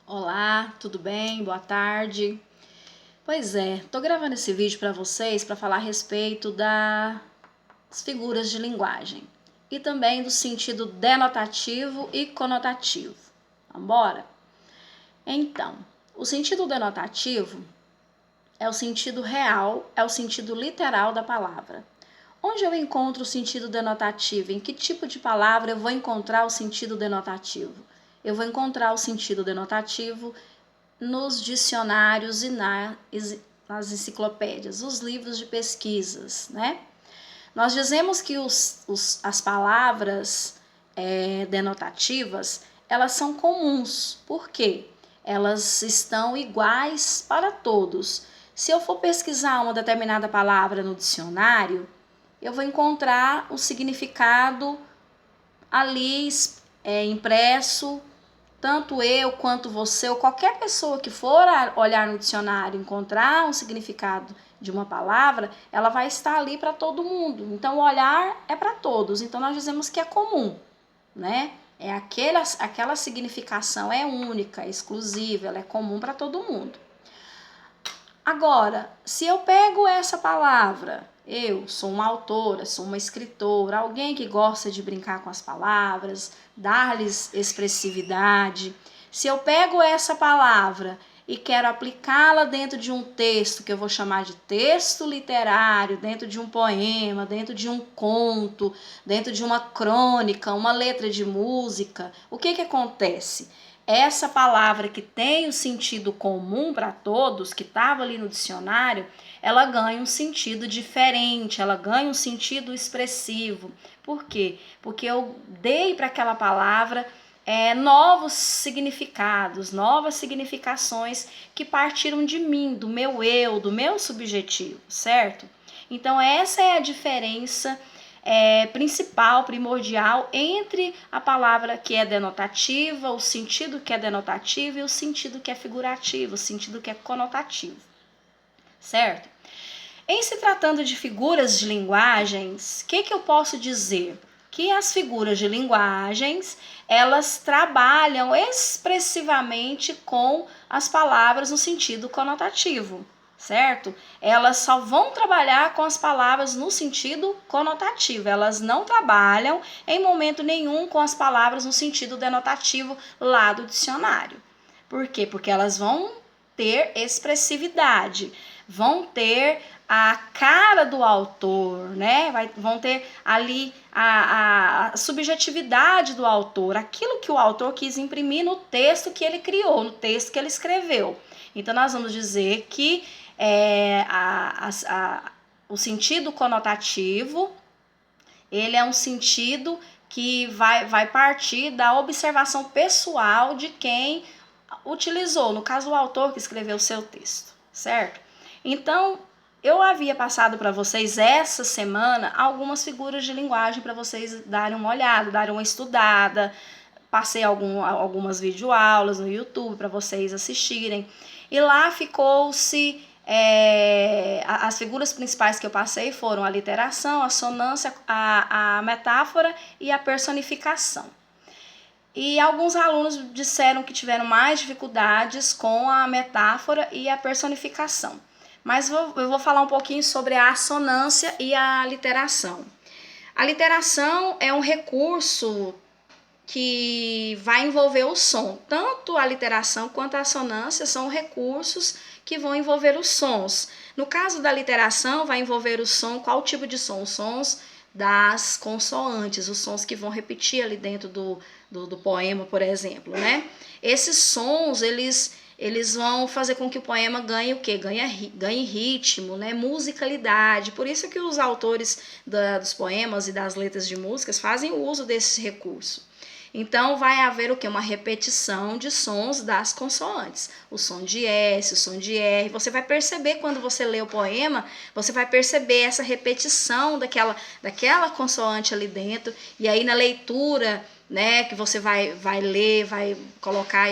Olá, tudo bem? Boa tarde. Pois é, tô gravando esse vídeo para vocês para falar a respeito das figuras de linguagem e também do sentido denotativo e conotativo. Vambora? Então, o sentido denotativo é o sentido real, é o sentido literal da palavra. Onde eu encontro o sentido denotativo? Em que tipo de palavra eu vou encontrar o sentido denotativo? Eu vou encontrar o sentido denotativo nos dicionários e nas enciclopédias, os livros de pesquisas, né? Nós dizemos que as palavras denotativas, elas são comuns. Por quê? Elas estão iguais para todos. Se eu for pesquisar uma determinada palavra no dicionário, eu vou encontrar o significado ali impresso. Tanto eu quanto você, ou qualquer pessoa que for olhar no dicionário e encontrar um significado de uma palavra, ela vai estar ali para todo mundo. Então, o olhar é para todos. Então, nós dizemos que é comum, né? Aquela significação é única, é exclusiva, ela é comum para todo mundo. Agora, se eu pego essa palavra, eu sou uma autora, sou uma escritora, alguém que gosta de brincar com as palavras, dar-lhes expressividade. Se eu pego essa palavra e quero aplicá-la dentro de um texto, que eu vou chamar de texto literário, dentro de um poema, dentro de um conto, dentro de uma crônica, uma letra de música, o que acontece? Essa palavra que tem o sentido comum para todos, que estava ali no dicionário, ela ganha um sentido diferente, ela ganha um sentido expressivo. Por quê? Porque eu dei para aquela palavra novos significados, novas significações que partiram de mim, do meu eu, do meu subjetivo, certo? Então essa é a diferença principal, primordial, entre a palavra que é denotativa, o sentido que é denotativo e o sentido que é figurativo, o sentido que é conotativo, certo? Em se tratando de figuras de linguagens, o que eu posso dizer? Que as figuras de linguagens, elas trabalham expressivamente com as palavras no sentido conotativo, certo? Elas só vão trabalhar com as palavras no sentido conotativo, elas não trabalham em momento nenhum com as palavras no sentido denotativo lá do dicionário. Por quê? Porque elas vão ter expressividade, vão ter a cara do autor, né? Vão ter ali a subjetividade do autor, aquilo que o autor quis imprimir no texto que ele criou, no texto que ele escreveu. Então, nós vamos dizer que o sentido conotativo, ele é um sentido que vai partir da observação pessoal de quem utilizou, no caso, o autor que escreveu o seu texto, certo? Então, eu havia passado para vocês essa semana algumas figuras de linguagem para vocês darem uma olhada, darem uma estudada. Passei algumas videoaulas no YouTube para vocês assistirem. E lá ficou-se... as figuras principais que eu passei foram a literação, a sonância, a metáfora e a personificação. E alguns alunos disseram que tiveram mais dificuldades com a metáfora e a personificação. Mas eu vou falar um pouquinho sobre a assonância e a literação. A literação é um recurso que vai envolver o som. Tanto a literação quanto a assonância são recursos que vão envolver os sons. No caso da literação, vai envolver o som, qual tipo de som? Os sons das consoantes, os sons que vão repetir ali dentro do poema, por exemplo, né? Esses sons, eles vão fazer com que o poema ganhe o quê? Ganhe ritmo, né? Musicalidade. Por isso que os autores dos poemas e das letras de músicas fazem o uso desse recurso. Então, vai haver o quê? Uma repetição de sons das consoantes. O som de S, o som de R. Você vai perceber quando você lê o poema, você vai perceber essa repetição daquela consoante ali dentro. E aí, na leitura, né, que você vai ler, vai colocar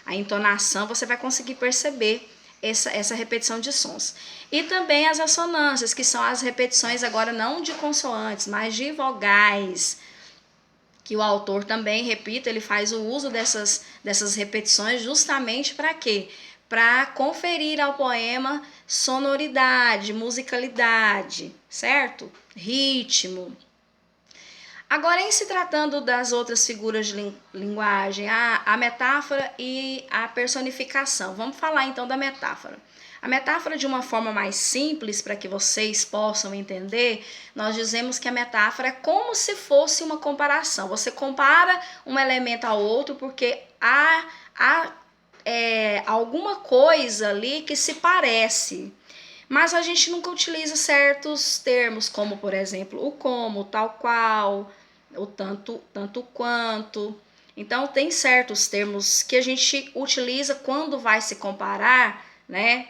a entonação, você vai conseguir perceber essa repetição de sons. E também as assonâncias, que são as repetições agora não de consoantes, mas de vogais. que o autor também, repito, ele faz o uso dessas repetições justamente para quê? Para conferir ao poema sonoridade, musicalidade, certo? Ritmo. Agora, em se tratando das outras figuras de linguagem, a metáfora e a personificação. Vamos falar então da metáfora. A metáfora, de uma forma mais simples, para que vocês possam entender, nós dizemos que a metáfora é como se fosse uma comparação. Você compara um elemento ao outro porque há alguma coisa ali que se parece. Mas a gente nunca utiliza certos termos, como, por exemplo, o como, o tal qual, o tanto quanto. Então, tem certos termos que a gente utiliza quando vai se comparar, né?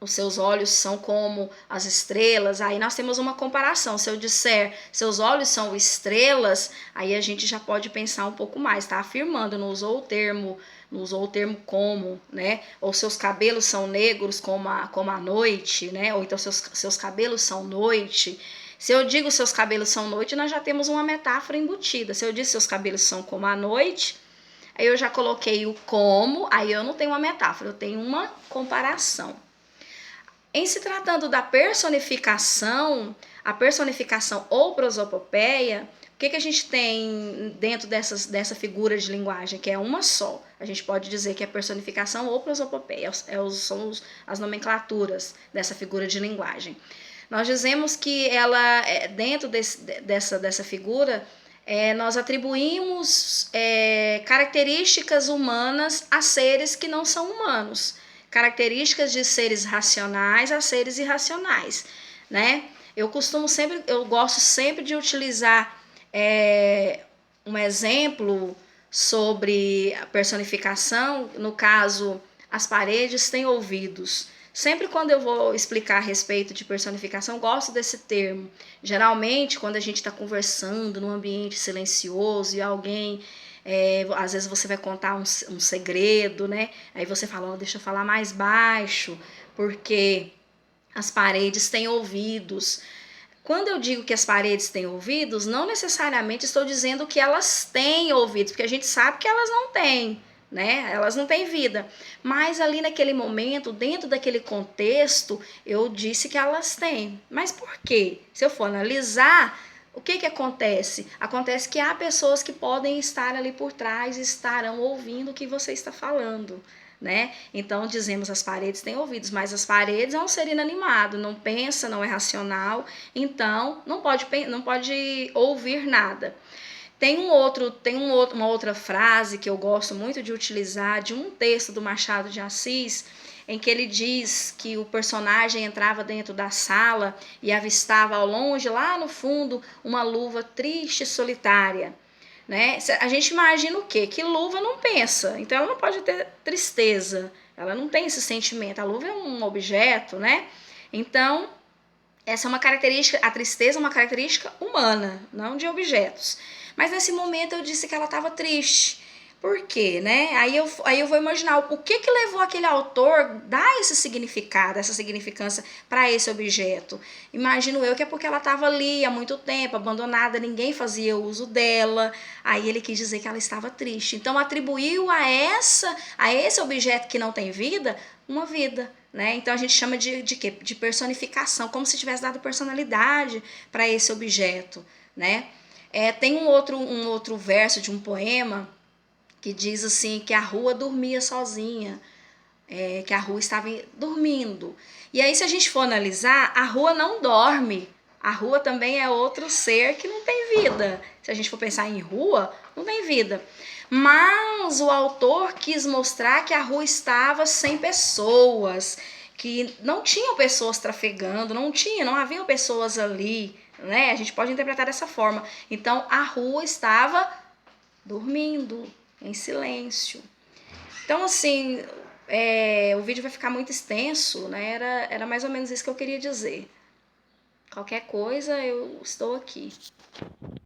Os seus olhos são como as estrelas, aí nós temos uma comparação. Se eu disser seus olhos são estrelas, aí a gente já pode pensar um pouco mais, tá afirmando, não usou o termo como, né? Ou seus cabelos são negros como a noite, né? Ou então seus cabelos são noite. Se eu digo seus cabelos são noite, nós já temos uma metáfora embutida. Se eu disse seus cabelos são como a noite, aí eu já coloquei o como, aí eu não tenho uma metáfora, eu tenho uma comparação. Em se tratando da personificação, a personificação ou prosopopeia, o que a gente tem dentro dessa figura de linguagem, que é uma só? A gente pode dizer que é personificação ou prosopopeia, são as nomenclaturas dessa figura de linguagem. Nós dizemos que ela, dentro dessa figura, nós atribuímos características humanas a seres que não são humanos. Características de seres racionais a seres irracionais, né? Eu gosto sempre de utilizar um exemplo sobre a personificação. No caso, as paredes têm ouvidos. Sempre quando eu vou explicar a respeito de personificação, eu gosto desse termo. Geralmente, quando a gente está conversando num ambiente silencioso e alguém, às vezes você vai contar um segredo, né? Aí você fala, deixa eu falar mais baixo, porque as paredes têm ouvidos. Quando eu digo que as paredes têm ouvidos, não necessariamente estou dizendo que elas têm ouvidos, porque a gente sabe que elas não têm, né? Elas não têm vida. Mas ali naquele momento, dentro daquele contexto, eu disse que elas têm. Mas por quê? Se eu for analisar, o que acontece? Acontece que há pessoas que podem estar ali por trás e estarão ouvindo o que você está falando, né? Então dizemos as paredes têm ouvidos, mas as paredes é um ser inanimado, não pensa, não é racional, então não pode ouvir nada. Uma outra frase que eu gosto muito de utilizar, de um texto do Machado de Assis, em que ele diz que o personagem entrava dentro da sala e avistava ao longe, lá no fundo, uma luva triste e solitária. Né? A gente imagina o quê? Que luva não pensa, então ela não pode ter tristeza, ela não tem esse sentimento, a luva é um objeto, né? Então, essa é uma característica, a tristeza é uma característica humana, não de objetos. Mas nesse momento eu disse que ela estava triste. Por quê, né? Aí eu vou imaginar o que levou aquele autor a dar esse significado, essa significância para esse objeto. Imagino eu que é porque ela estava ali há muito tempo, abandonada, ninguém fazia uso dela. Aí ele quis dizer que ela estava triste. Então atribuiu a esse objeto que não tem vida, uma vida, né? Então a gente chama de quê? De personificação, como se tivesse dado personalidade para esse objeto, né? Tem um outro verso de um poema que diz assim que a rua dormia sozinha, que a rua estava dormindo. E aí, se a gente for analisar, a rua não dorme. A rua também é outro ser que não tem vida. Se a gente for pensar em rua, não tem vida. Mas o autor quis mostrar que a rua estava sem pessoas, que não tinham pessoas trafegando, não haviam pessoas ali, né? A gente pode interpretar dessa forma. Então, a rua estava dormindo, em silêncio. Então, assim, o vídeo vai ficar muito extenso, né? Era mais ou menos isso que eu queria dizer. Qualquer coisa, eu estou aqui.